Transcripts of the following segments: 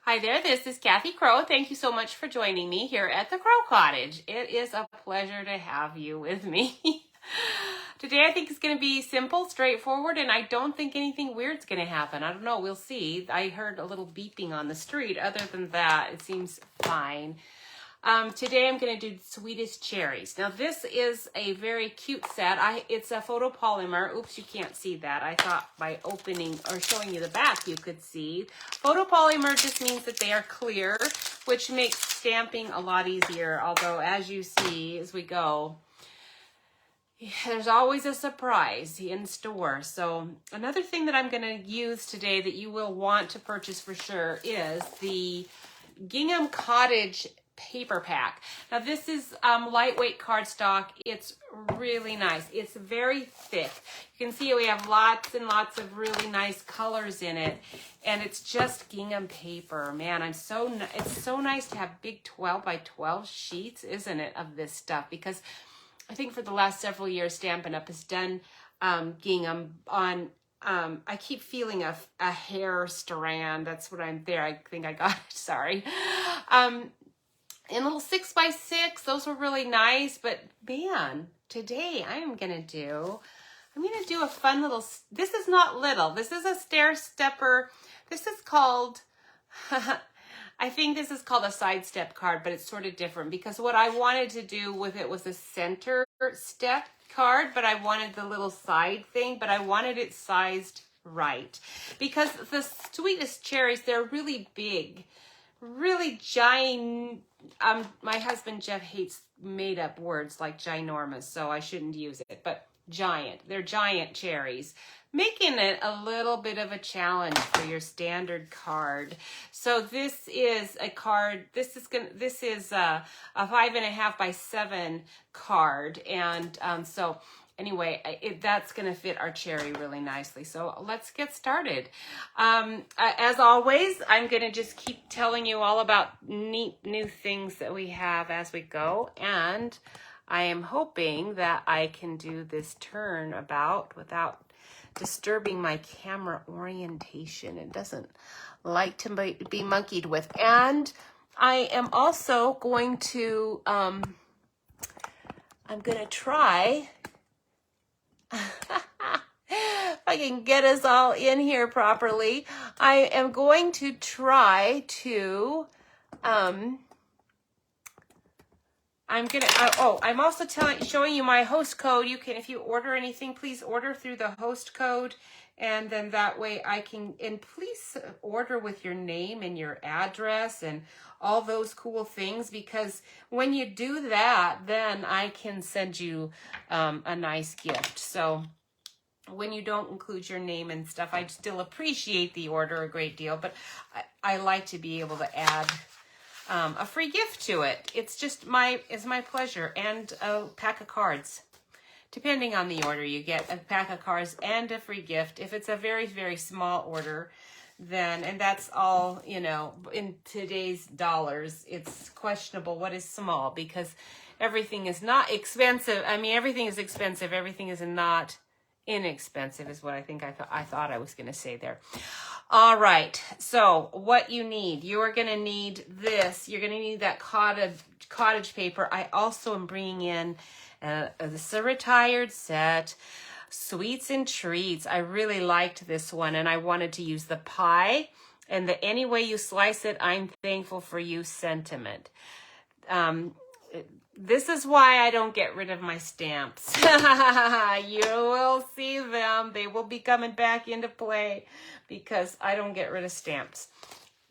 Hi there, this is Kathy Crow. Thank you so much for joining me here at the Crow Cottage. It is a pleasure to have you with me. Today I think it's going to be simple, straightforward, and I don't think anything weird's going to happen. I don't know, we'll see. I heard a little beeping on the street. Other than that, it seems fine. Today I'm going to do Sweetest Cherries. Now this is a very cute set. It's a photopolymer. Oops, you can't see that. I thought by opening or showing you the back you could see. Photopolymer just means that they are clear, which makes stamping a lot easier. Although as you see as we go, there's always a surprise in store. So another thing that I'm going to use today that you will want to purchase for sure is the Gingham Cottage paper pack. Now this is lightweight cardstock. It's really nice. It's very thick. You can see we have lots and lots of really nice colors in it, and it's just gingham paper. Man, it's so nice to have big 12 by 12 sheets, isn't it, of this stuff? Because I think for the last several years Stampin' Up! Has done gingham on I keep feeling a hair strand. That's what I'm there. I think I got it. Sorry. In little 6x6, those were really nice, but man, today I'm gonna do a fun little, this is not little, this is a stair stepper. This is called, I think this is called a side step card, but it's sort of different because what I wanted to do with it was a center step card, but I wanted the little side thing, but I wanted it sized right. Because the Sweetest Cherries, they're really big, really giant. My husband Jeff hates made up words like ginormous, so I shouldn't use it, but giant. They're giant cherries, making it a little bit of a challenge for your standard card. So this is a card, this is a 5.5 by 7 card, and so anyway, that's going to fit our cherry really nicely. So let's get started. As always, I'm going to just keep telling you all about neat new things that we have as we go. And I am hoping that I can do this turnabout without disturbing my camera orientation. It doesn't like to be monkeyed with. And I am also going to, I'm going to try... If I can get us all in here properly, I am going to try to, I'm also showing you my host code. You can, if you order anything, please order through the host code, and then that way I can, and please order with your name and your address and all those cool things, because when you do that, then I can send you a nice gift. So when you don't include your name and stuff, I still appreciate the order a great deal, but I like to be able to add a free gift to it. It's just my pleasure, and a pack of cards. Depending on the order, you get a pack of cards and a free gift. If it's a very, very small order, then, and that's all, you know, in today's dollars, it's questionable what is small, because everything is not expensive. I mean, everything is expensive. Everything is not inexpensive is what I think I thought I was going to say there. All right. So what you need, you are going to need this. You're going to need that cottage paper. I also am bringing in this is a retired set, Sweets and Treats. I really liked this one, and I wanted to use the pie and the any way you slice it, I'm thankful for you sentiment. This is why I don't get rid of my stamps. You will see them. They will be coming back into play because I don't get rid of stamps.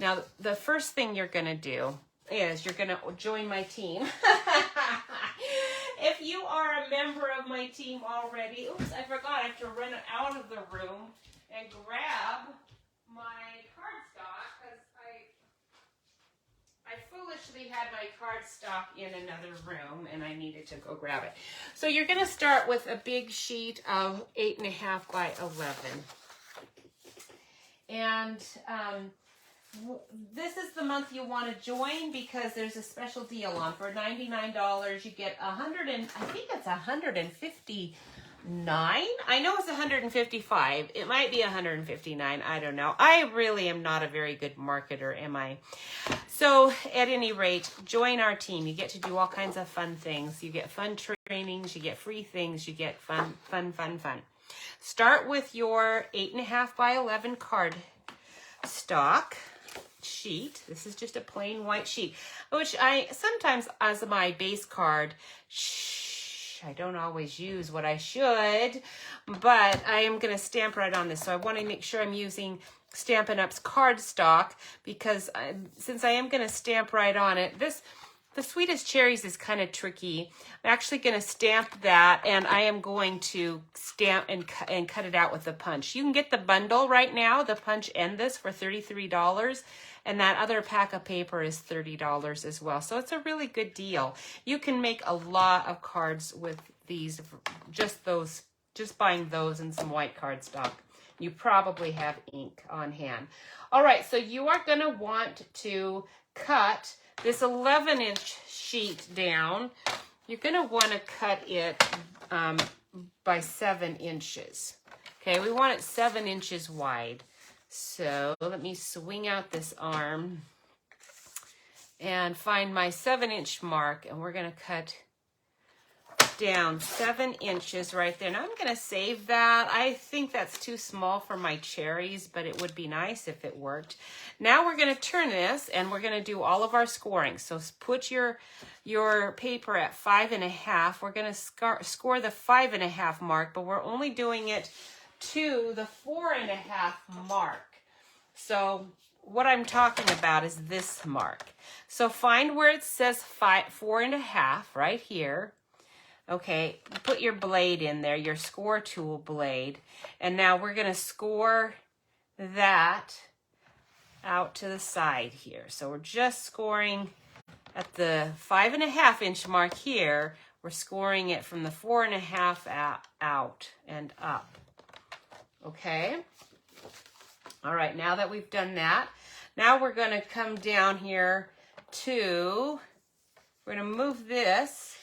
Now, the first thing you're going to do is you're going to join my team. If you are a member of my team already, oops, I forgot. I have to run out of the room and grab my cardstock because I foolishly had my cardstock in another room and I needed to go grab it. So you're going to start with a big sheet of 8.5 by 11. And this is the month you want to join because there's a special deal on. For $99, you get 150 I know it's 155. It might be 159. I don't know. I really am not a very good marketer, am I? So at any rate, join our team. You get to do all kinds of fun things. You get fun trainings. You get free things. You get fun. Start with your 8.5 by 11 card stock sheet. This is just a plain white sheet, which I sometimes as my base card. I don't always use what I should, but I am going to stamp right on this. So I want to make sure I'm using Stampin' Up's cardstock because since I am going to stamp right on it, the Sweetest Cherries is kind of tricky. I'm actually going to stamp that, and I am going to stamp and cut it out with the punch. You can get the bundle right now, the punch and this, for $33. And that other pack of paper is $30 as well. So it's a really good deal. You can make a lot of cards with these, just buying those and some white cardstock. You probably have ink on hand. All right, so you are going to want to cut this 11-inch sheet down. You're going to want to cut it by 7 inches. Okay, we want it 7 inches wide. So let me swing out this arm and find my 7-inch mark, and we're going to cut down 7 inches right there. Now I'm going to save that. I think that's too small for my cherries, but it would be nice if it worked. Now we're going to turn this, and we're going to do all of our scoring. So put your paper at 5.5. We're going to score the 5.5 mark, but we're only doing it to the 4.5 mark. So what I'm talking about is this mark. So find where it says 4.5 right here. Okay, put your blade in there, your score tool blade. And now we're going to score that out to the side here. So we're just scoring at the 5.5-inch mark here. We're scoring it from the 4.5 out and up. Okay. All right, now that we've done that, now we're going to come down here to, we're going to move this.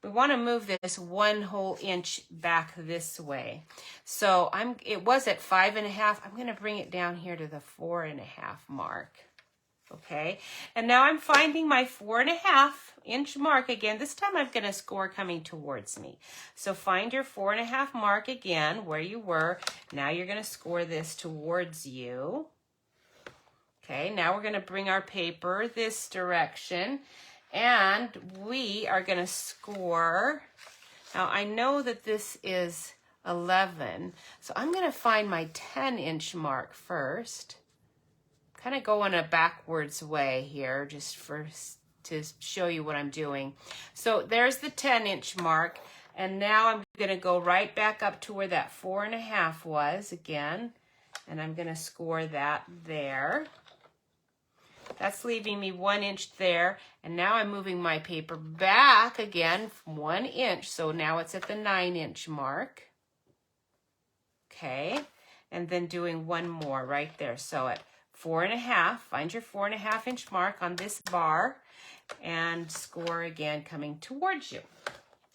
We want to move this 1 whole inch back this way. So it was at 5.5. I'm going to bring it down here to the 4.5 mark. Okay, and now I'm finding my 4.5-inch mark again. This time I'm going to score coming towards me. So find your 4.5 mark again where you were. Now you're going to score this towards you. Okay, now we're going to bring our paper this direction, and we are going to score. Now I know that this is 11, so I'm going to find my 10-inch mark first. Kind of go in a backwards way here just to show you what I'm doing. So there's the 10-inch mark, and now I'm going to go right back up to where that 4.5 was again, and I'm going to score that there. That's leaving me 1 inch there, and now I'm moving my paper back again from 1 inch, so now it's at the 9-inch mark. Okay, and then doing one more right there. So at 4.5, find your 4.5-inch mark on this bar and score again coming towards you.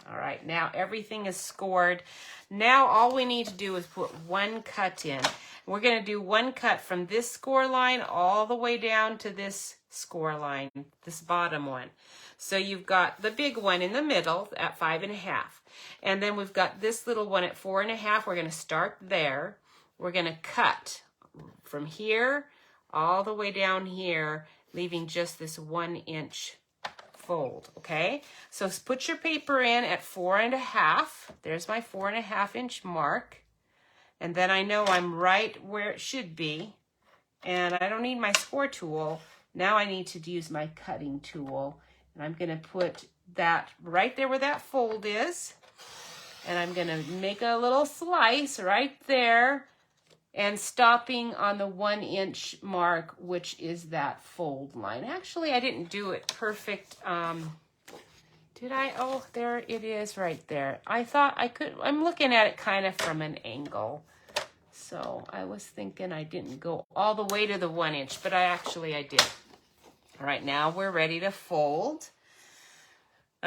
All right, now everything is scored. Now all we need to do is put one cut in. We're going to do one cut from this score line all the way down to this score line, this bottom one. So you've got the big one in the middle at 5.5. And then we've got this little one at 4.5. We're going to start there. We're going to cut from here all the way down here, leaving just this 1 inch fold, okay? So put your paper in at 4.5. There's my 4.5-inch mark. And then I know I'm right where it should be. And I don't need my score tool. Now I need to use my cutting tool. And I'm going to put that right there where that fold is. And I'm going to make a little slice right there. And stopping on the 1 inch mark, which is that fold line. Actually, I didn't do it perfect. Did I? Oh, there it is right there. I thought I could. I'm looking at it kind of from an angle. So I was thinking I didn't go all the way to the 1 inch, but I did. All right, now we're ready to fold.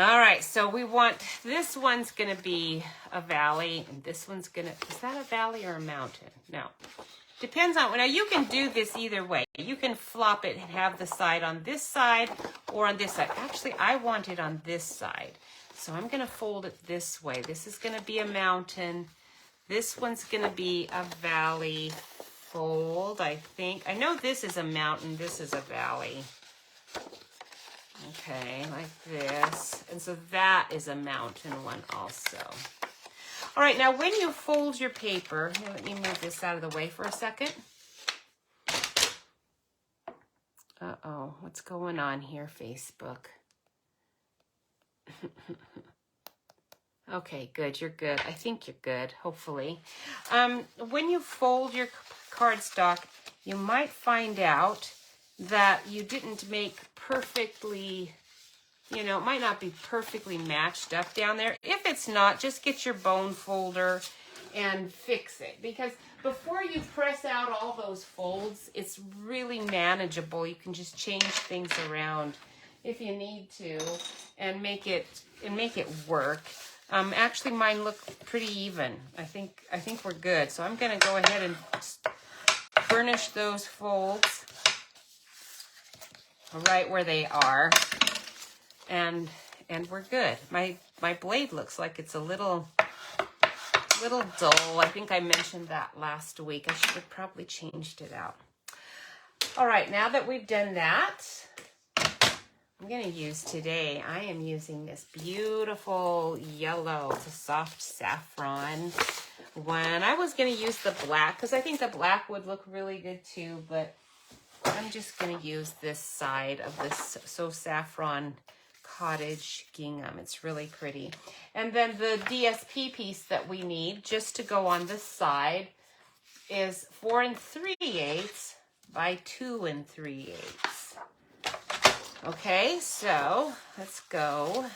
All right, so we want, this one's gonna be a valley, and this one's gonna, is that a valley or a mountain? No. Depends on, now you can do this either way. You can flop it and have the side on this side or on this side. Actually, I want it on this side. So I'm gonna fold it this way. This is gonna be a mountain. This one's gonna be a valley fold, I think. I know this is a mountain, this is a valley. Okay, like this. And so that is a mountain one also. All right, now when you fold your paper, here, let me move this out of the way for a second. Uh-oh, what's going on here, Facebook? Okay, good, you're good. I think you're good, hopefully. When you fold your cardstock, you might find out that you didn't make perfectly, you know, it might not be perfectly matched up down there. If it's not, just get your bone folder and fix it. Because before you press out all those folds, it's really manageable. You can just change things around if you need to and make it work. Actually, mine look pretty even. I think we're good. So I'm going to go ahead and burnish those folds right where they are, and we're good. My blade looks like it's a little dull. I think I mentioned that last week. I should have probably changed it out. All right, now that we've done that, I'm going to use today, I am using this beautiful yellow. It's a soft saffron one. I was going to use the black because I think the black would look really good too, but I'm just going to use this side of this So Saffron Cottage gingham. It's really pretty. And then the DSP piece that we need just to go on this side is 4 3/8 by 2 3/8. Okay, so let's go.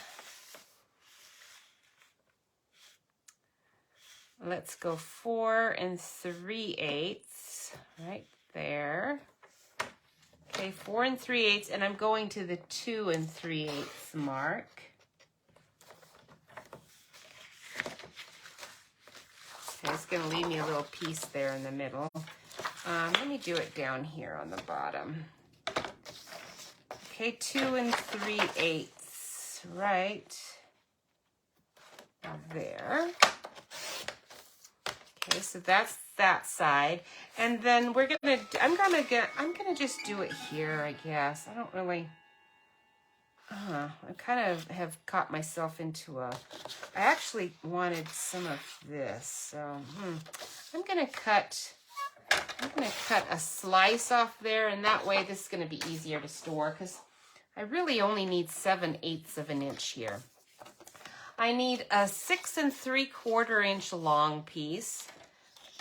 Let's go 4 3/8 right there. Okay, 4 3/8, and I'm going to the 2 3/8 mark. Okay, it's going to leave me a little piece there in the middle. Let me do it down here on the bottom. Okay, 2 3/8, right there. Okay, so that's that side, and then we're gonna. I'm gonna just do it here, I guess. I don't really. I kind of have caught myself into a. I actually wanted some of this, so I'm gonna cut a slice off there, and that way this is gonna be easier to store because I really only need 7/8 of an inch here. I need a 6 3/4 inch long piece.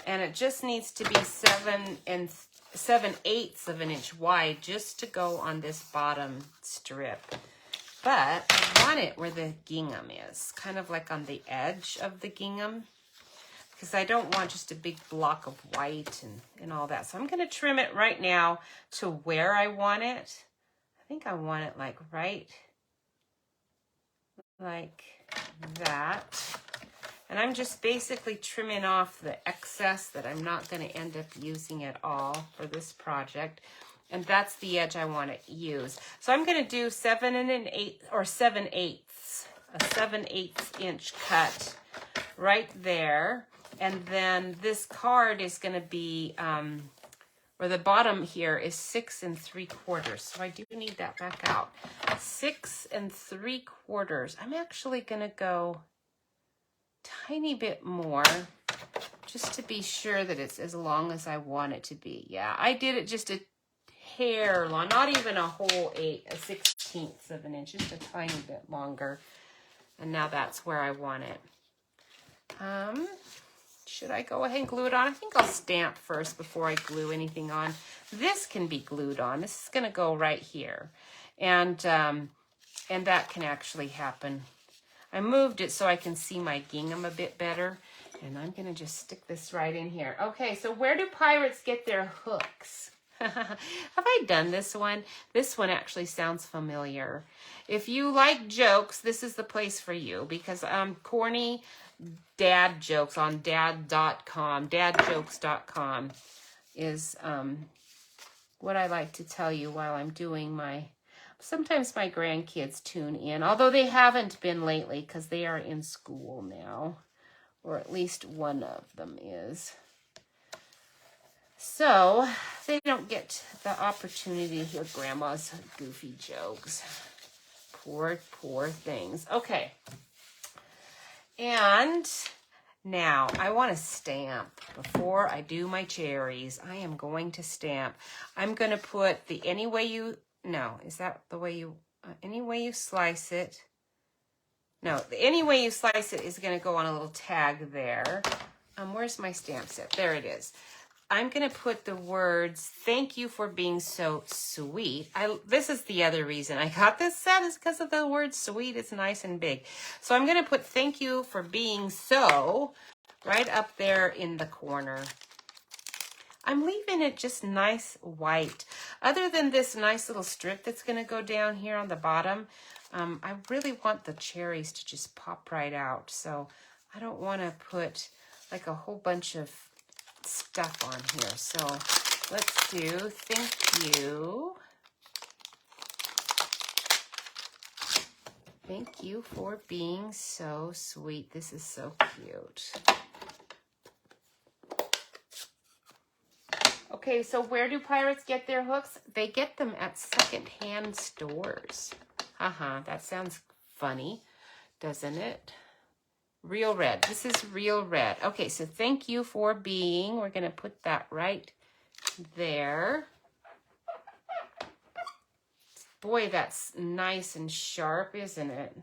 And it just needs to be 7/8 of an inch wide just to go on this bottom strip. But I want it where the gingham is, kind of like on the edge of the gingham, because I don't want just a big block of white and all that. So I'm going to trim it right now to where I want it. I think I want it like right like that. And I'm just basically trimming off the excess that I'm not going to end up using at all for this project. And that's the edge I want to use. So I'm going to do 7 1/8 or 7/8, a 7/8 inch cut right there. And then this card is going to be, or the bottom here is 6 3/4. So I do need that back out. 6 3/4. I'm actually going to go tiny bit more just to be sure that it's as long as I want it to be. Yeah, I did it just a hair long, not even a whole 1/16 of an inch, just a tiny bit longer. And now that's where I want it. Should I go ahead and glue it on? I think I'll stamp first before I glue anything on. This can be glued on. This is going to go right here. And that can actually happen. I moved it so I can see my gingham a bit better. And I'm going to just stick this right in here. Okay, so where do pirates get their hooks? Have I done this one? This one actually sounds familiar. If you like jokes, this is the place for you, because corny dad jokes on dad.com, dadjokes.com is what I like to tell you while I'm doing sometimes my grandkids tune in, although they haven't been lately because they are in school now, or at least one of them is. So they don't get the opportunity to hear Grandma's goofy jokes. Poor things. Okay. And now I want to stamp. Before I do my cherries, I am going to stamp. I'm going to put the any way you slice it. No, the any way you slice it is going to go on a little tag there. Where's my stamp set? There it is. I'm going to put the words, thank you for being so sweet. This is the other reason I got this set, is because of the word sweet. It's nice and big. So I'm going to put thank you for being so right up there in the corner. I'm leaving it just nice white. Other than this nice little strip that's going to go down here on the bottom, I really want the cherries to just pop right out. So I don't want to put like a whole bunch of stuff on here. So let's do thank you. Thank you for being so sweet. This is so cute. Okay, so where do pirates get their hooks? They get them at secondhand stores. That sounds funny, doesn't it? Real red. This is real red. Okay, so thank you for being. We're going to put that right there. Boy, that's nice and sharp, isn't it?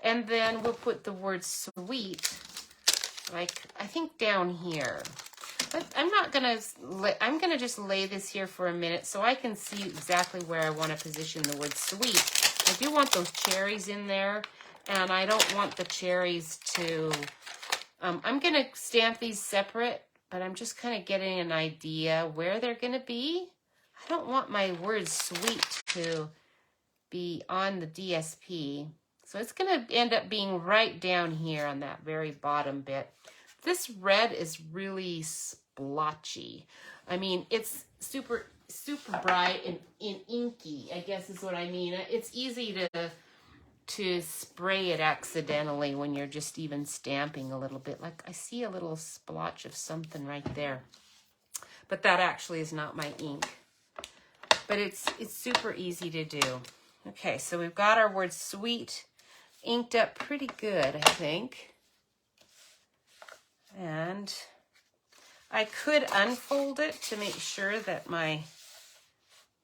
And then we'll put the word sweet, like, I think down here. But I'm going to just lay this here for a minute so I can see exactly where I want to position the word sweet. I do want those cherries in there. And I don't want the cherries to, I'm going to stamp these separate, but I'm just kind of getting an idea where they're going to be. I don't want my word sweet to be on the DSP. So it's going to end up being right down here on that very bottom bit. This red is really splotchy. I mean, it's super bright and inky, I guess is what I mean. It's easy to spray it accidentally when you're just even stamping a little bit. Like I see a little splotch of something right there. But that actually is not my ink. But it's super easy to do. Okay, so we've got our word sweet inked up pretty good, I think. And I could unfold it to make sure that my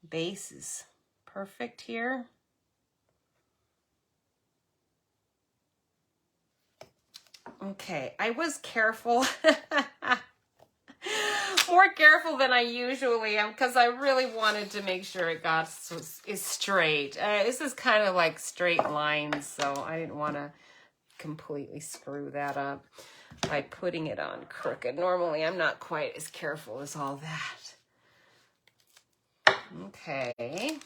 base is perfect here. Okay, I was careful, more careful than I usually am, because I really wanted to make sure it is straight. This is kind of like straight lines, so I didn't want to completely screw that up by putting it on crooked. Normally, I'm not quite as careful as all that. Okay.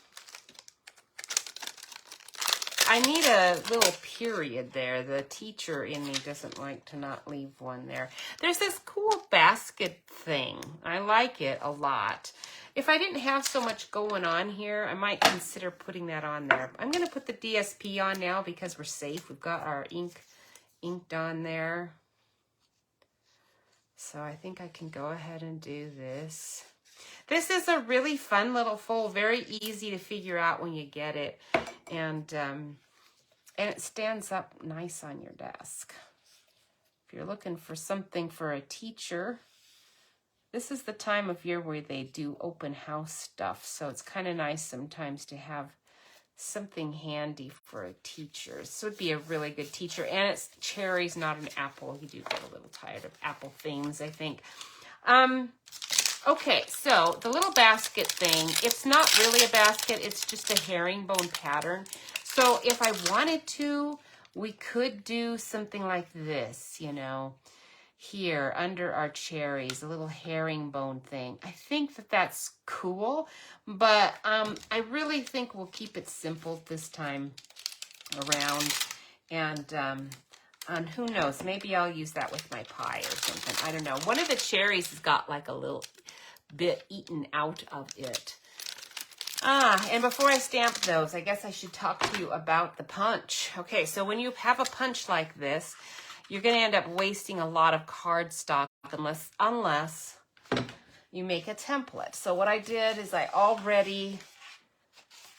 I need a little period there. The teacher in me doesn't like to not leave one there. There's this cool basket thing. I like it a lot. If I didn't have so much going on here, I might consider putting that on there. I'm going to put the DSP on now because we're safe. We've got our ink inked on there. So I think I can go ahead and do this. This is a really fun little fold, very easy to figure out when you get it. And it stands up nice on your desk. If you're looking for something for a teacher, this is the time of year where they do open house stuff. So it's kind of nice sometimes to have something handy for a teacher. This would be a really good teacher. And it's cherries, not an apple. You do get a little tired of apple themes, I think. Okay, so the little basket thing, it's not really a basket, it's just a herringbone pattern. So if I wanted to, we could do something like this, you know. here under our cherries, a little herringbone thing. I think that that's cool, but I really think we'll keep it simple this time around. And who knows, maybe I'll use that with my pie or something. I don't know. One of the cherries has got like a little bit eaten out of it. And before I stamp those, I guess I should talk to you about the punch. Okay, so when you have a punch like this, you're going to end up wasting a lot of cardstock unless you make a template. So what I did is I already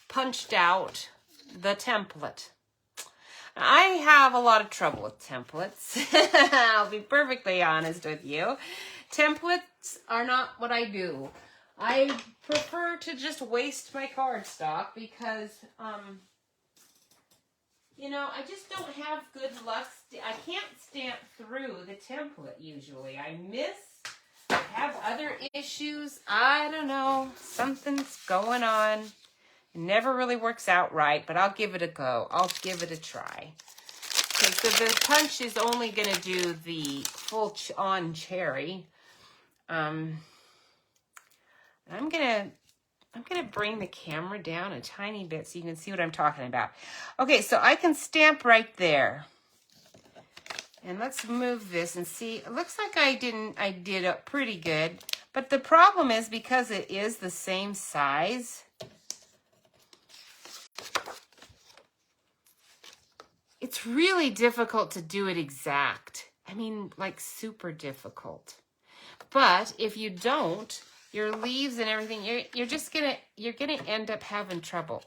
punched out the template. I have a lot of trouble with templates. I'll be perfectly honest with you. Templates are not what I do. I prefer to just waste my cardstock because, you know, I just don't have good luck. I can't stamp through the template usually. I have other issues. I don't know. Something's going on. It never really works out right, but I'll give it a go. I'll give it a try. Okay, so the punch is only going to do the full-on cherry. I'm gonna bring the camera down a tiny bit so you can see what I'm talking about. Okay, so I can stamp right there. And let's move this and see. It looks like I did it pretty good. But the problem is because it is the same size, it's really difficult to do it exact. I mean, like super difficult. But if you don't, your leaves and everything, you're gonna end up having trouble.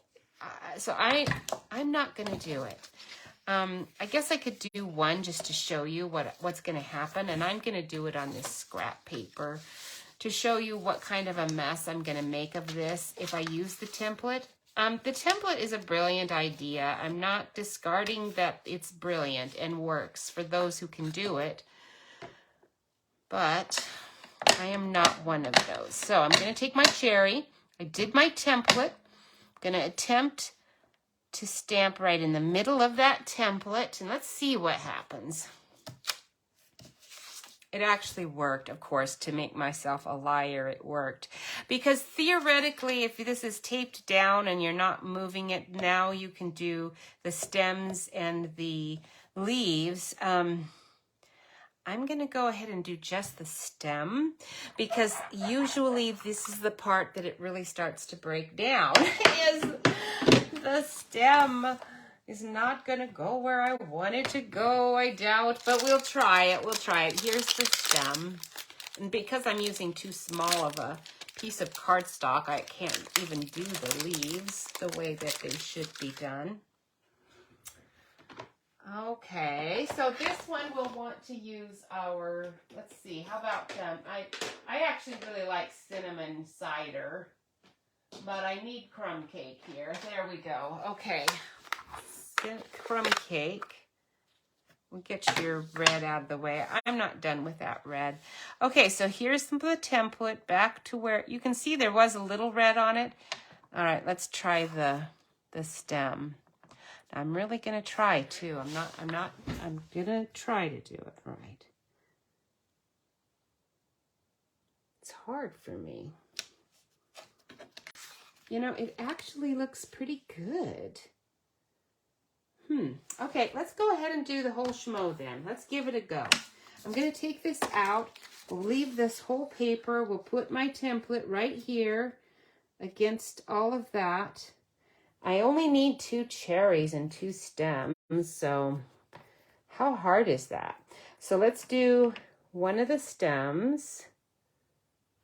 So I'm not gonna do it. I guess I could do one just to show you what's gonna happen, and I'm gonna do it on this scrap paper to show you what kind of a mess I'm gonna make of this if I use the template. The template is a brilliant idea. I'm not discarding that it's brilliant and works for those who can do it, but I am not one of those. So I'm going to take my cherry. I did my template. I'm going to attempt to stamp right in the middle of that template, and let's see what happens. It actually worked, of course, to make myself a liar. It worked. Because theoretically, if this is taped down and you're not moving it, now you can do the stems and the leaves. I'm going to go ahead and do just the stem because usually this is the part that it really starts to break down is the stem is not going to go where I want it to go, I doubt, but we'll try it. We'll try it. Here's the stem. And because I'm using too small of a piece of cardstock, I can't even do the leaves the way that they should be done. Okay, so this one we'll want to use our, let's see, how about, I actually really like cinnamon cider, but I need crumb cake here. There we go. Okay, crumb cake. We'll get your red out of the way. I'm not done with that red. Okay, so here's the template back to where, you can see there was a little red on it. All right, let's try the stem. I'm really going to try too. I'm going to try to do it right. It's hard for me. You know, it actually looks pretty good. Okay, let's go ahead and do the whole schmo then. Let's give it a go. I'm going to take this out. We'll leave this whole paper. We'll put my template right here against all of that. I only need 2 cherries and 2 stems, so how hard is that? So let's do one of the stems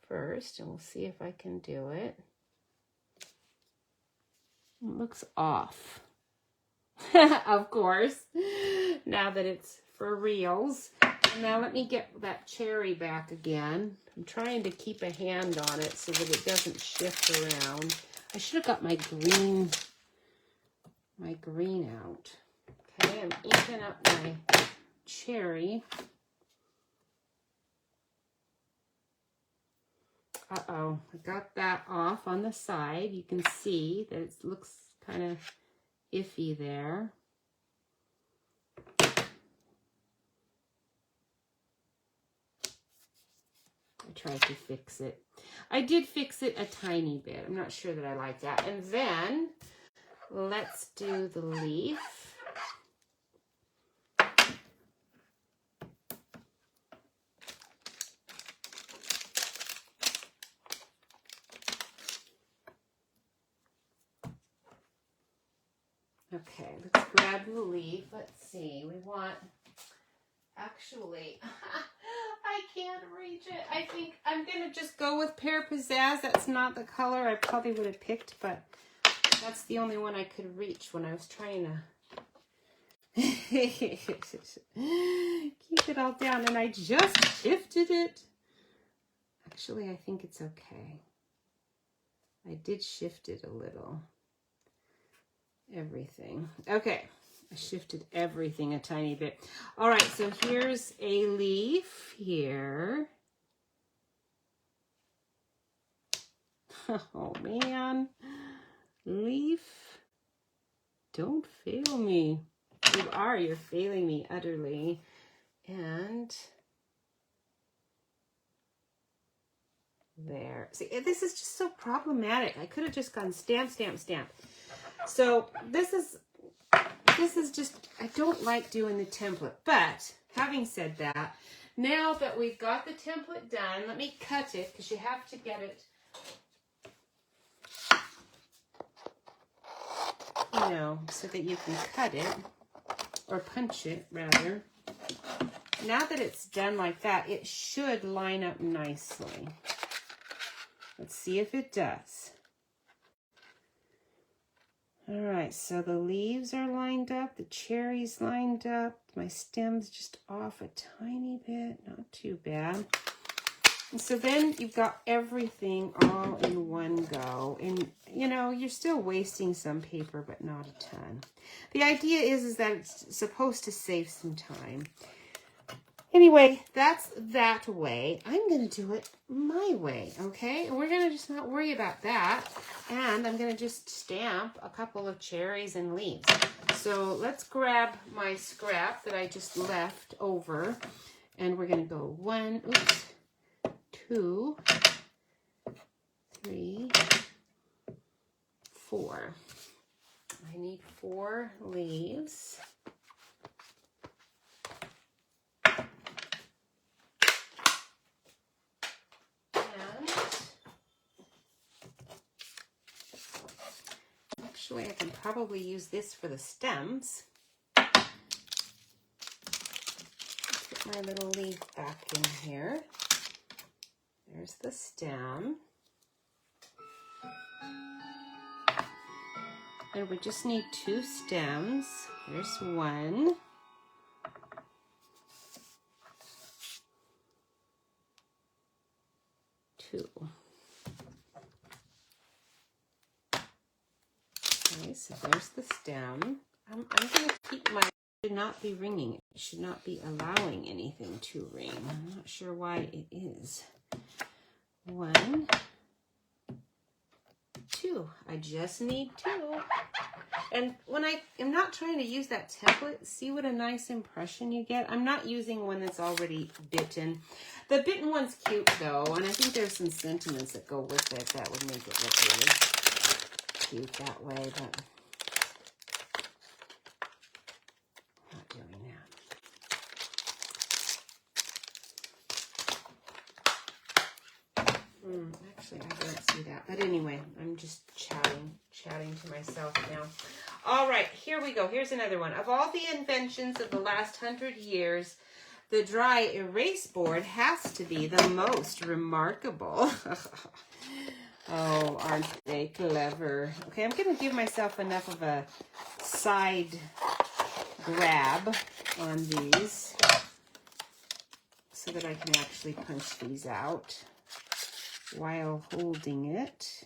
first, and we'll see if I can do it. It looks off. Of course, now that it's for reals. Now let me get that cherry back again. I'm trying to keep a hand on it so that it doesn't shift around. I should have got my green out. Okay, I'm inking up my cherry. Uh-oh, I got that off on the side. You can see that it looks kind of iffy there. tried to fix it. I did fix it a tiny bit. I'm not sure that I like that. And then let's do the leaf. Okay, let's grab the leaf. Let's see. We want, actually, I can't reach it. I think I'm going to just go with Pear Pizzazz. That's not the color I probably would have picked, but that's the only one I could reach when I was trying to keep it all down. And I just shifted it. Actually, I think it's okay. I did shift it a little. Everything. Okay, I shifted everything a tiny bit. All right, so here's a leaf here. Oh man, leaf, don't fail me. You're failing me utterly. And there. See, this is just so problematic. I could have just gone stamp, stamp, stamp. So this is just, I don't like doing the template, but having said that, now that we've got the template done, let me cut it, because you have to get it, you know, so that you can cut it, or punch it, rather. Now that it's done like that, it should line up nicely. Let's see if it does. All right, so the leaves are lined up, the cherries lined up, my stem's just off a tiny bit, not too bad. And so then you've got everything all in one go. And, you know, you're still wasting some paper, but not a ton. The idea is that it's supposed to save some time. Anyway, that's that way. I'm going to do it my way, okay? And we're going to just not worry about that. And I'm going to just stamp a couple of cherries and leaves. So let's grab my scrap that I just left over. And we're going to go 1, 2, 3, 4. I need 4 leaves. Actually, I can probably use this for the stems. Put my little leaf back in here. There's the stem. And we just need 2 stems. There's 1. 2. Okay, so there's the stem. I'm going to keep my, should not be ringing. It should not be allowing anything to ring. I'm not sure why it is. 1, 2. I just need 2. And when I am not trying to use that template, see what a nice impression you get? I'm not using one that's already bitten. The bitten one's cute though, and I think there's some sentiments that go with it that would make it look really cute that way, but I'm not doing that. Actually, I don't see that. But anyway, I'm just chatting to myself now. All right, here we go. Here's another one. Of all the inventions of the last 100 years, the dry erase board has to be the most remarkable. Oh, aren't they clever? Okay, I'm going to give myself enough of a side grab on these so that I can actually punch these out while holding it.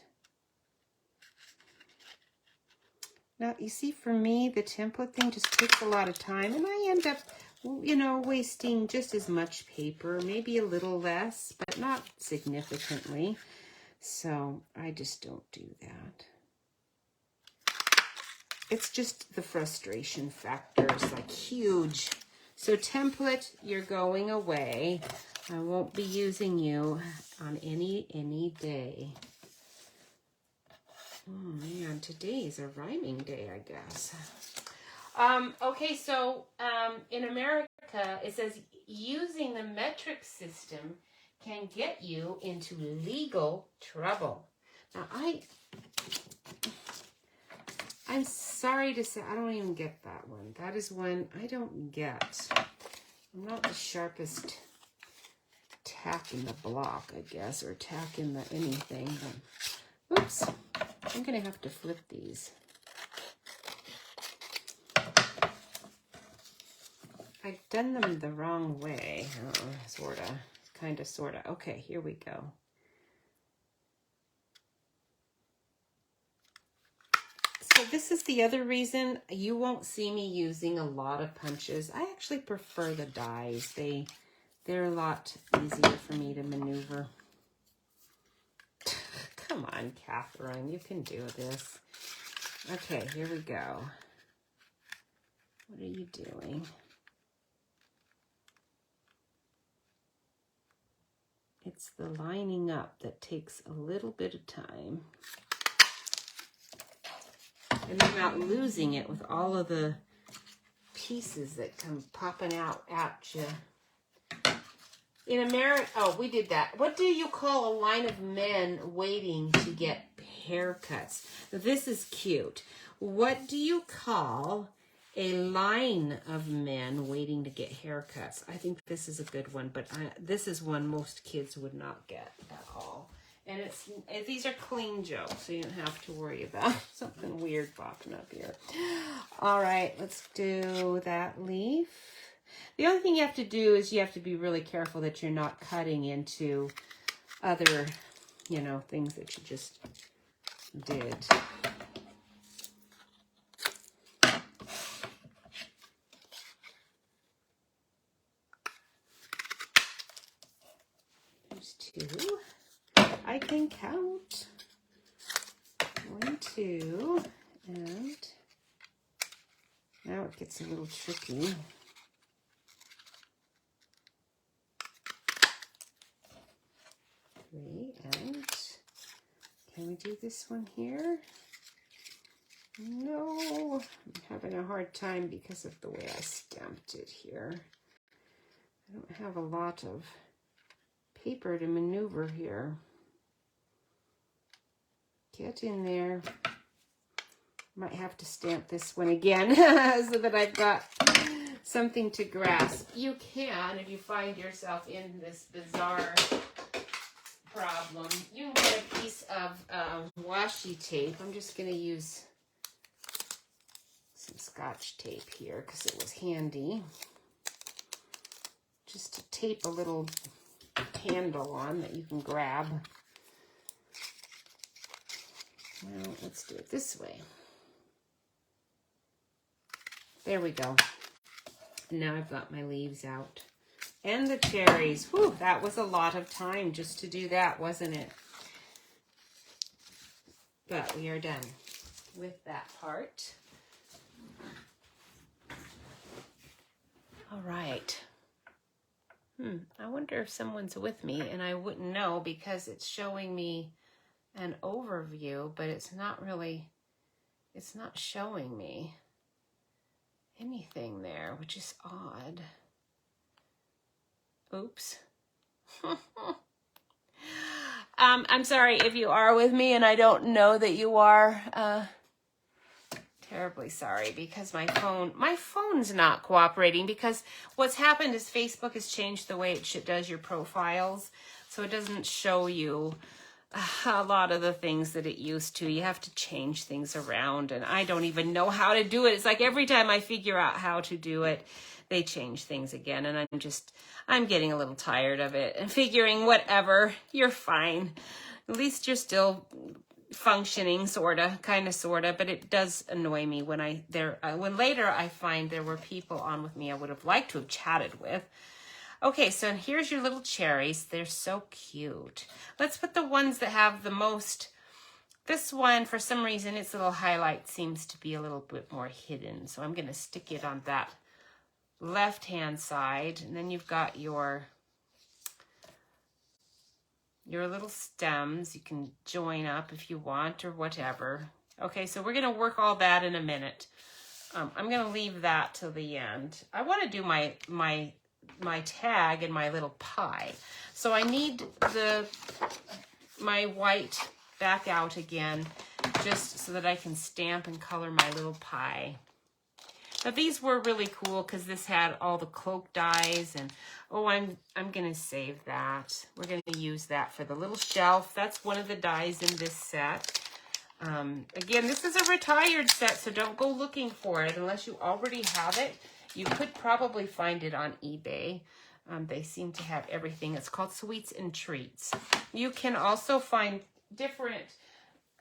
Now, you see, for me, the template thing just takes a lot of time, and I end up, you know, wasting just as much paper, maybe a little less, but not significantly. So I just don't do that. It's just the frustration factor is like huge. So template, you're going away. I won't be using you on any day. Oh man, today's a rhyming day, I guess. Okay, so in America, it says using the metric system can get you into legal trouble. Now, I'm sorry to say, I don't even get that one. That is one I don't get. I'm not the sharpest tack in the block, I guess, or tack in the anything. But, oops, I'm going to have to flip these. I've done them the wrong way. Sorta. Kind of, sorta. Okay, here we go. So this is the other reason you won't see me using a lot of punches. I actually prefer the dies. They're a lot easier for me to maneuver. Come on, Catherine, you can do this. Okay, here we go. What are you doing? It's the lining up that takes a little bit of time. And you're not losing it with all of the pieces that come popping out at you. In America, oh, we did that. What do you call a line of men waiting to get haircuts? This is cute. What do you call a line of men waiting to get haircuts? I think this is a good one, but this is one most kids would not get at all. And these are clean jokes, so you don't have to worry about something weird popping up here. All right, let's do that leaf. The only thing you have to do is you have to be really careful that you're not cutting into other, things that you just did. There's two. I can count. 1, 2, and now it gets a little tricky. 3, and can we do this one here? No, I'm having a hard time because of the way I stamped it here. I don't have a lot of paper to maneuver here. Get in there. Might have to stamp this one again so that I've got something to grasp. You can, if you find yourself in this bizarre problem, you can get a piece of washi tape. I'm just going to use some Scotch tape here because it was handy. Just to tape a little handle on that you can grab. Well, let's do it this way. There we go. And now I've got my leaves out. And the cherries. Whew, that was a lot of time just to do that, wasn't it? But we are done with that part. All right. I wonder if someone's with me, and I wouldn't know because it's showing me an overview, but it's not showing me anything there, which is odd. Oops. I'm sorry if you are with me and I don't know that you are. Terribly sorry because my phone's not cooperating because what's happened is Facebook has changed the way it does your profiles, so it doesn't show you a lot of the things that it used to. You have to change things around, and I don't even know how to do it. It's like every time I figure out how to do it, they change things again, and I'm getting a little tired of it and figuring whatever, you're fine. At least you're still functioning, kind of, but it does annoy me when later I find there were people on with me I would have liked to have chatted with. Okay, so here's your little cherries. They're so cute. Let's put the ones that have the most. This one, for some reason, its little highlight seems to be a little bit more hidden, so I'm going to stick it on that left-hand side, and then you've got your your little stems. You can join up if you want or whatever. Okay, so we're going to work all that in a minute. I'm going to leave that till the end. I want to do my tag and my little pie. So I need my white back out again, just so that I can stamp and color my little pie. Now these were really cool because this had all the cloak dies, and oh, I'm gonna save that. We're gonna use that for the little shelf. That's one of the dies in this set. Again, this is a retired set, so don't go looking for it unless you already have it. You could probably find it on eBay. They seem to have everything. It's called Sweets and Treats. You can also find different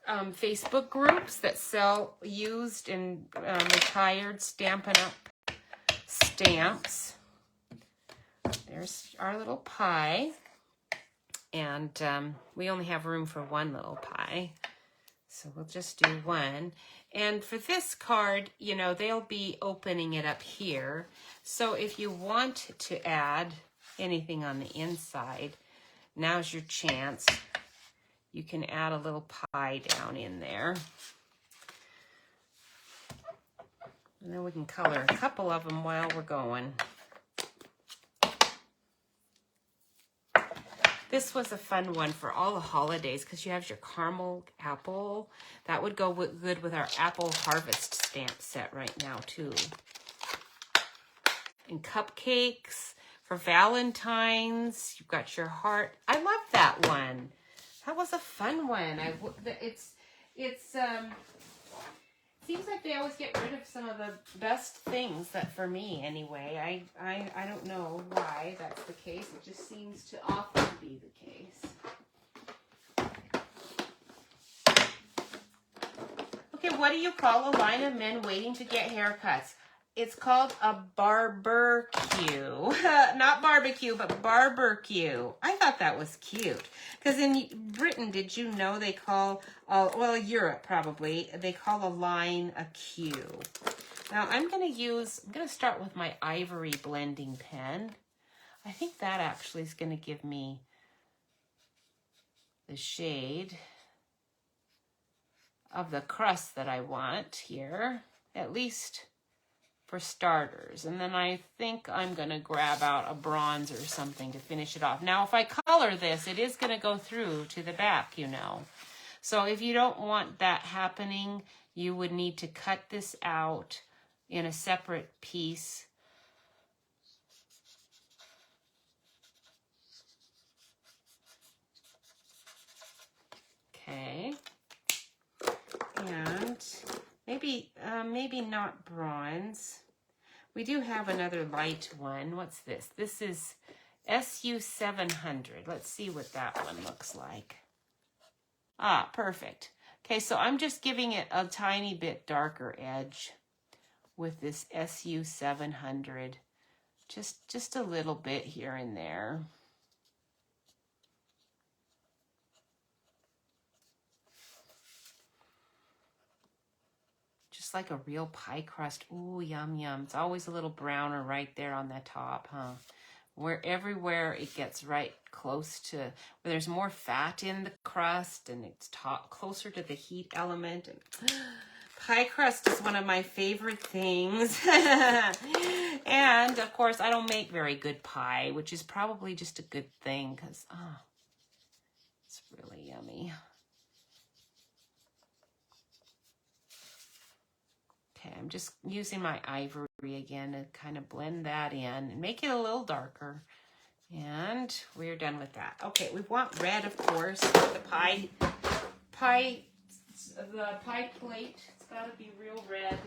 Facebook groups that sell used and retired Stampin' Up! Stamps. There's our little pie. And we only have room for one little pie. So we'll just do one. And for this card, you know, they'll be opening it up here. So if you want to add anything on the inside, now's your chance. You can add a little pie down in there. And then we can color a couple of them while we're going. This was a fun one for all the holidays because you have your caramel apple. That would go good with our apple harvest stamp set right now too. And cupcakes for Valentine's. You've got your heart. I love that one. That was a fun one. Seems like they always get rid of some of the best things, that for me anyway. I don't know why that's the case. It just seems to often be the case. Okay, what do you call a line of men waiting to get haircuts? It's called a barbecue. Not barbecue, but barbecue. I thought that was cute. Because in Britain, did you know they call, well, Europe probably, they call a line a queue. Now I'm going to start with my ivory blending pen. I think that actually is going to give me the shade of the crust that I want here, at least for starters. And then I think I'm going to grab out a bronze or something to finish it off. Now, if I color this, it is going to go through to the back, you know. So if you don't want that happening, you would need to cut this out in a separate piece. Okay. And maybe not bronze. We do have another light one. What's this? This is SU 700. Let's see what that one looks like. Ah, perfect. Okay, so I'm just giving it a tiny bit darker edge with this SU 700. Just a little bit here and there. Just like a real pie crust. Ooh, yum, yum. It's always a little browner right there on the top, huh? Everywhere it gets right close to, where there's more fat in the crust and it's closer to the heat element. And pie crust is one of my favorite things. And, of course, I don't make very good pie, which is probably just a good thing because, it's really yummy. Okay, I'm just using my ivory again to kind of blend that in and make it a little darker. And we're done with that. Okay, we want red, of course. The pie plate. It's got to be real red.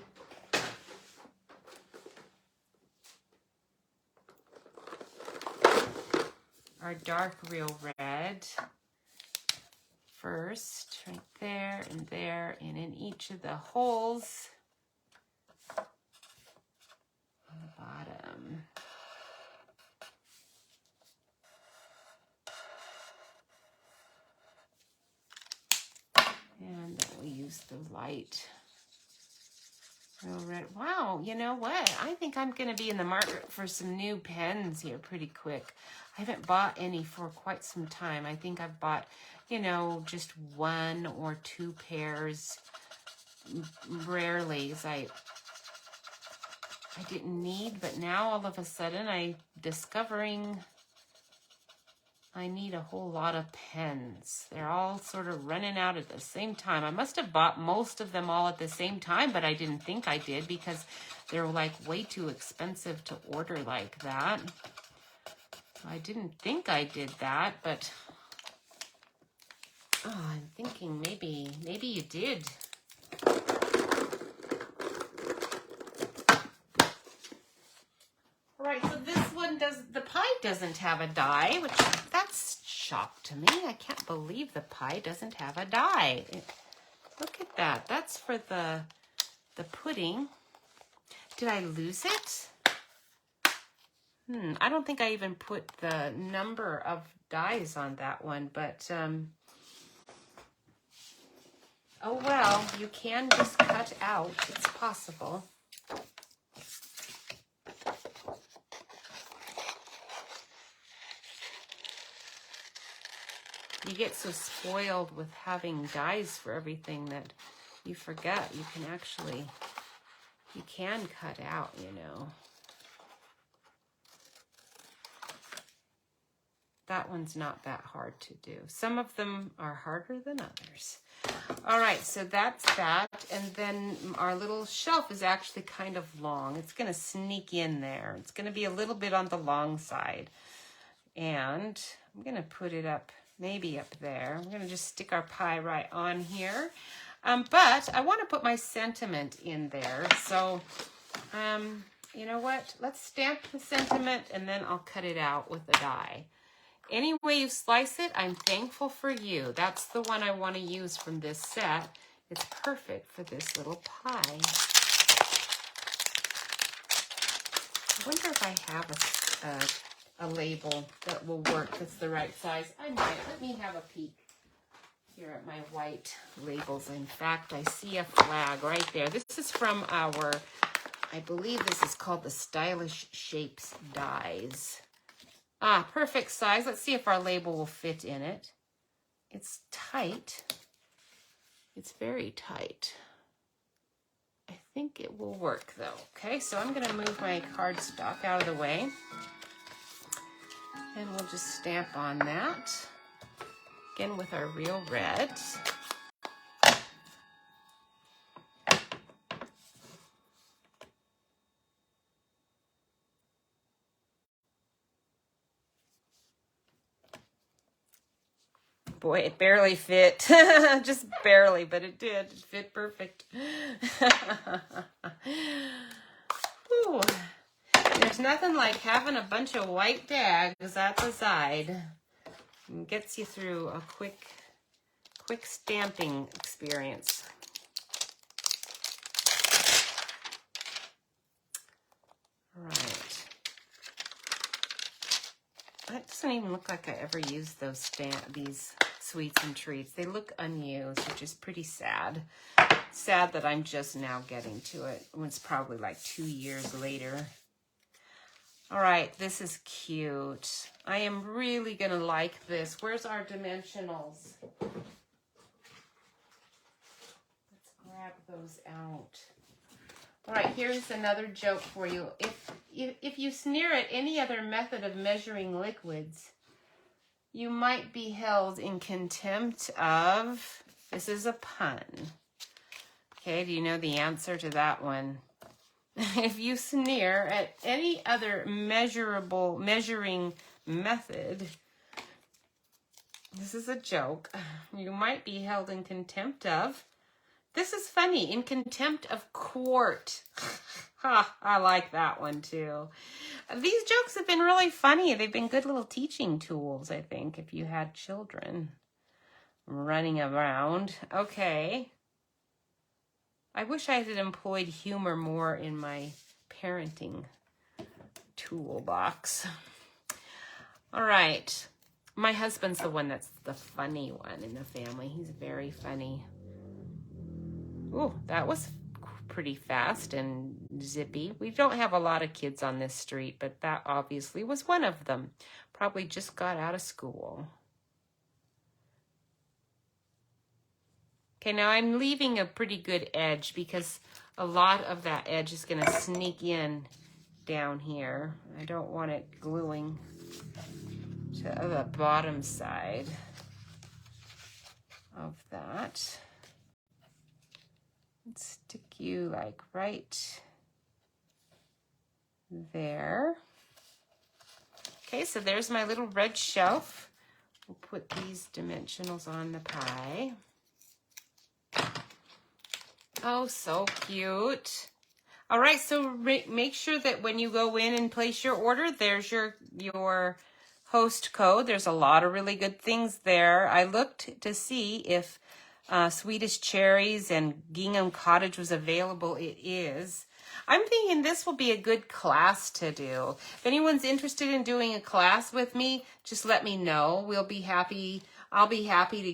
Our dark real red. First, right there, and in each of the holes. On the bottom. And then we use the light Real red. Wow, you know what? I think I'm going to be in the market for some new pens here pretty quick. I haven't bought any for quite some time. I think I've bought, you know, just 1 or 2 pairs. Rarely, as I didn't need, but now all of a sudden I'm discovering I need a whole lot of pens. They're all sort of running out at the same time. I must have bought most of them all at the same time, but I didn't think I did because they're like way too expensive to order like that. I didn't think I did that, but oh, I'm thinking maybe you did. All right, so this one the pie doesn't have a die, which that's shock to me. I can't believe the pie doesn't have a die. Look at that. That's for the pudding. Did I lose it? I don't think I even put the number of dies on that one, but oh well, you can just cut out. It's possible. You get so spoiled with having dies for everything that you forget you can cut out, you know. That one's not that hard to do. Some of them are harder than others. All right, so that's that. And then our little shelf is actually kind of long. It's going to sneak in there. It's going to be a little bit on the long side. And I'm going to put it up, maybe up there. I'm going to just stick our pie right on here. But I want to put my sentiment in there. So, you know what? Let's stamp the sentiment and then I'll cut it out with a die. Any way you slice it, I'm thankful for you. That's the one I want to use from this set. It's perfect for this little pie. I wonder if I have a label that will work that's the right size. I might. Let me have a peek here at my white labels. In fact, I see a flag right there. This is from our, I believe this is called the Stylish Shapes Dies. Ah, perfect size. Let's see if our label will fit in it. It's tight. It's very tight. I think it will work though. Okay, so I'm going to move my cardstock out of the way. And we'll just stamp on that. Again with our real red. Boy, it barely fit. Just barely, but it did. It fit perfect. Ooh. There's nothing like having a bunch of white dags at the side. It gets you through a quick stamping experience. All right. That doesn't even look like I ever used these sweets and treats. They look unused, which is pretty sad. Sad that I'm just now getting to it. It's probably like 2 years later. All right, this is cute. I am really gonna like this. Where's our dimensionals? Let's grab those out. All right, here's another joke for you. If you sneer at any other method of measuring liquids, you might be held in contempt of, this is a pun. Okay, do you know the answer to that one? If you sneer at any other measuring method, this is a joke, you might be held in contempt of, this is funny, in contempt of quart. Ha, I like that one too. These jokes have been really funny. They've been good little teaching tools, I think, if you had children running around. Okay. I wish I had employed humor more in my parenting toolbox. All right. My husband's the one that's the funny one in the family. He's very funny. Ooh, that was pretty fast and zippy. We don't have a lot of kids on this street, but that obviously was one of them. Probably just got out of school. Okay, now I'm leaving a pretty good edge because a lot of that edge is going to sneak in down here. I don't want it gluing to the bottom side of that. Let's stick you like right there. Okay, so there's my little red shelf. We'll put these dimensionals on the pie. Oh, so cute. All right, so make sure that when you go in and place your order, there's your host code. There's a lot of really good things there. I looked to see if Sweetest Cherries and Gingham Cottage was available. It is. I'm thinking this will be a good class to do. If anyone's interested in doing a class with me, just let me know. We'll be happy. I'll be happy to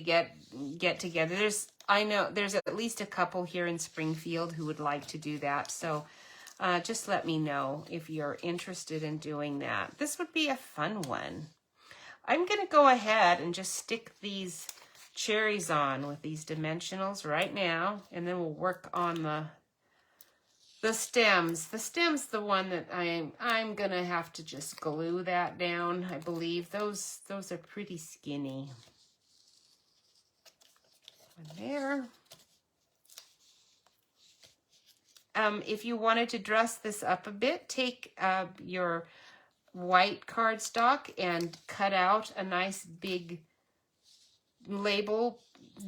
get together. I know there's at least a couple here in Springfield who would like to do that. So just let me know if you're interested in doing that. This would be a fun one. I'm going to go ahead and just stick these cherries on with these dimensionals right now. And then we'll work on the stems. The stem's the one that I'm going to have to just glue that down. I believe those are pretty skinny. There. If you wanted to dress this up a bit, take your white cardstock and cut out a nice big label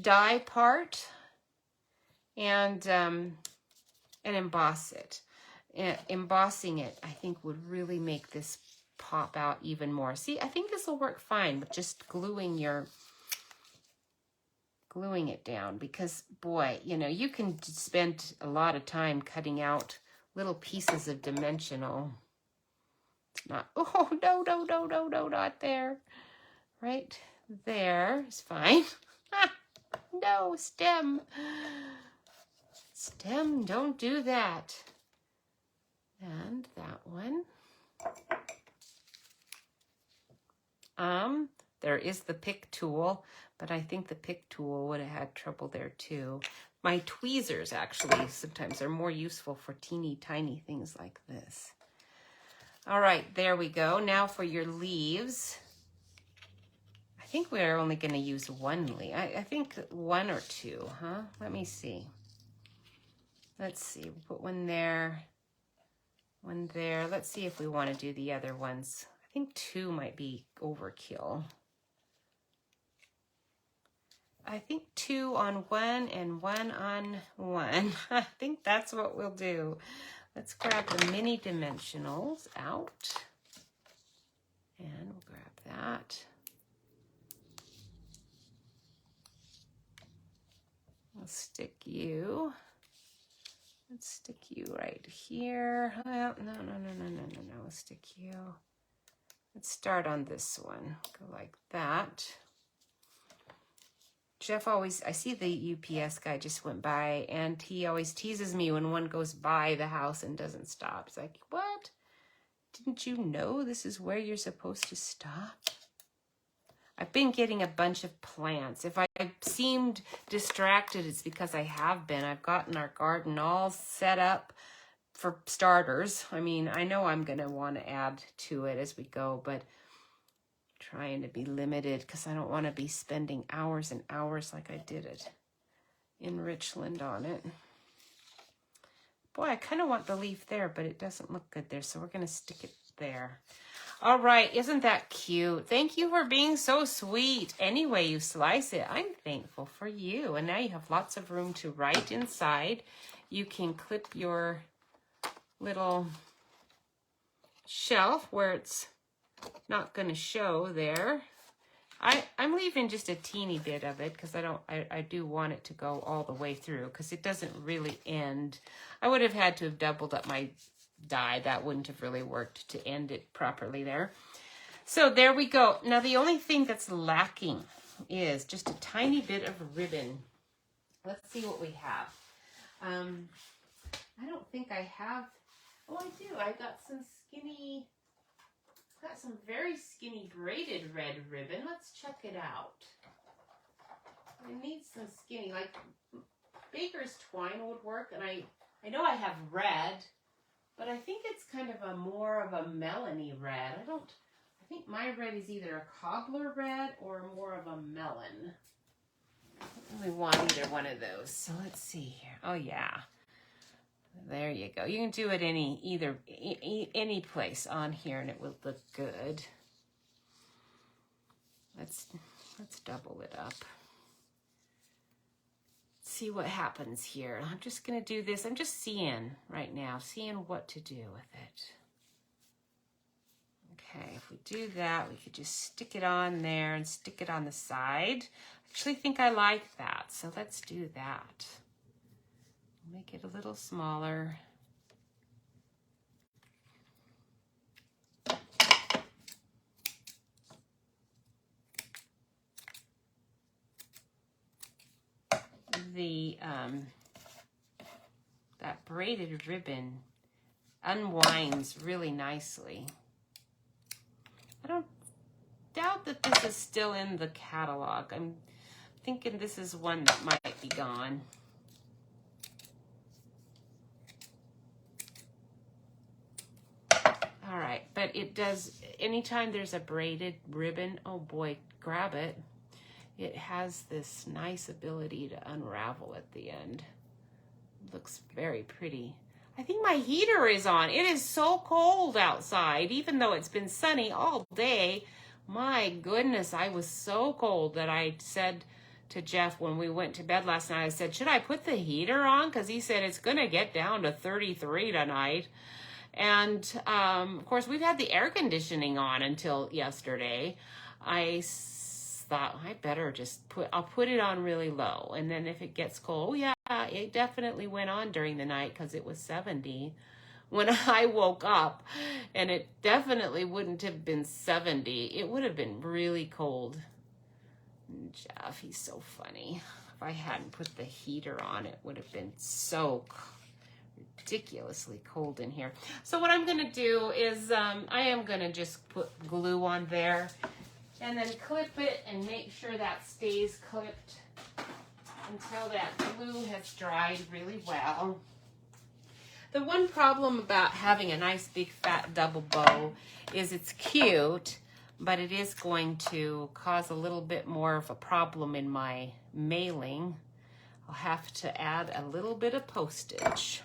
die part and emboss it. Embossing it, I think, would really make this pop out even more. See, I think this will work fine with just gluing it down, because boy, you know, you can spend a lot of time cutting out little pieces of dimensional. It's not, oh, no, not there. Right there is fine. No, stem. Stem, don't do that. And that one. There is the pick tool, but I think the pick tool would have had trouble there too. My tweezers actually sometimes are more useful for teeny tiny things like this. All right, there we go. Now for your leaves. I think we're only going to use one leaf. I think one or two, huh? Let me see. Let's see. We'll put one there, one there. Let's see if we want to do the other ones. I think two might be overkill. I think two on one and one on one. I think that's what we'll do. Let's grab the mini dimensionals out. And we'll grab that. I'll stick you. Let's stick you right here. Well, no. Let's stick you. Let's start on this one. Go like that. Jeff always, I see the UPS guy just went by, and he always teases me when one goes by the house and doesn't stop. It's like, what? Didn't you know this is where you're supposed to stop? I've been getting a bunch of plants. If I seemed distracted, it's because I have been. I've gotten our garden all set up for starters. I mean, I know I'm going to want to add to it as we go, but trying to be limited because I don't want to be spending hours and hours like I did it in Richland on it. Boy, I kind of want the leaf there, but it doesn't look good there, so we're going to stick it there. All right, isn't that cute? Thank you for being so sweet. Any way you slice it, I'm thankful for you. And now you have lots of room to write inside. You can clip your little shelf where it's not going to show there. I'm leaving just a teeny bit of it because I do want it to go all the way through because it doesn't really end. I would have had to have doubled up my die. That wouldn't have really worked to end it properly there. So there we go. Now the only thing that's lacking is just a tiny bit of ribbon. Let's see what we have. I don't think I have, oh I do, I got some very skinny braided red ribbon. Let's check it out. I need some skinny, like baker's twine would work, and I know I have red, but I think it's kind of more of a melony red. I think my red is either a cobbler red or more of a melon. I don't really want either one of those. So let's see here. Oh yeah. There you go. You can do it any place on here and it will look good. Let's double it up. See what happens here. I'm just going to do this. I'm just seeing right now, seeing what to do with it. Okay, if we do that, we could just stick it on there and stick it on the side. I actually think I like that, so let's do that. Make it a little smaller. That braided ribbon unwinds really nicely. I don't doubt that this is still in the catalog. I'm thinking this is one that might be gone. All right, but it does, anytime there's a braided ribbon, oh boy, grab it. It has this nice ability to unravel at the end. Looks very pretty. I think my heater is on. It is so cold outside, even though it's been sunny all day. My goodness, I was so cold that I said to Jeff when we went to bed last night, I said, should I put the heater on? Because he said it's going to get down to 33 tonight. And of course, we've had the air conditioning on until yesterday. I thought I better just I'll put it on really low. And then if it gets cold, oh yeah, it definitely went on during the night because it was 70 when I woke up, and it definitely wouldn't have been 70. It would have been really cold. Jeff, he's so funny. If I hadn't put the heater on, it would have been so ridiculously cold in here. So what I'm going to do is I am going to just put glue on there and then clip it and make sure that stays clipped until that glue has dried really well. The one problem about having a nice big fat double bow is it's cute, but it is going to cause a little bit more of a problem in my mailing. I'll have to add a little bit of postage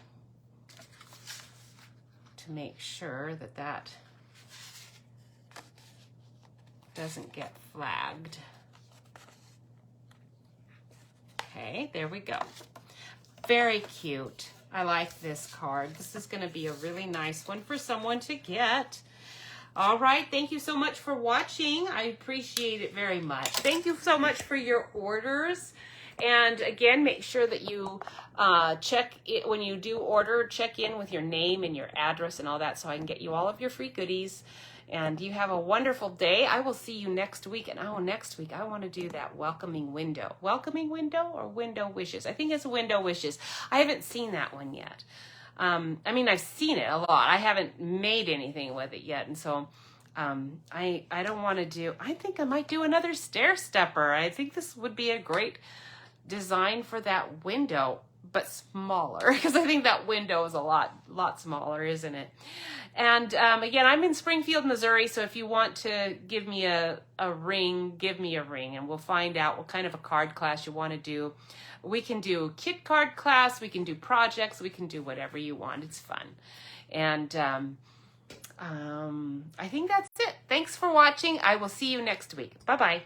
to make sure that that doesn't get flagged. Okay, there we go. Very cute. I like this card. This is going to be a really nice one for someone to get. All right, thank you so much for watching. I appreciate it very much. Thank you so much for your orders. And again, make sure that you check it when you do order, check in with your name and your address and all that so I can get you all of your free goodies. And you have a wonderful day. I will see you next week. And next week I want to do that welcoming window. Welcoming window or window wishes? I think it's window wishes. I haven't seen that one yet. I mean, I've seen it a lot. I haven't made anything with it yet. And so I don't want to do, I think I might do another stair stepper. I think this would be a great design for that window, but smaller, because I think that window is a lot smaller, isn't it? And again, I'm in Springfield, Missouri, so if you want to give me a ring, give me a ring, and we'll find out what kind of a card class you want to do. We can do kit card class, we can do projects, we can do whatever you want. It's fun. And I think that's it. Thanks for watching. I will see you next week. Bye-bye.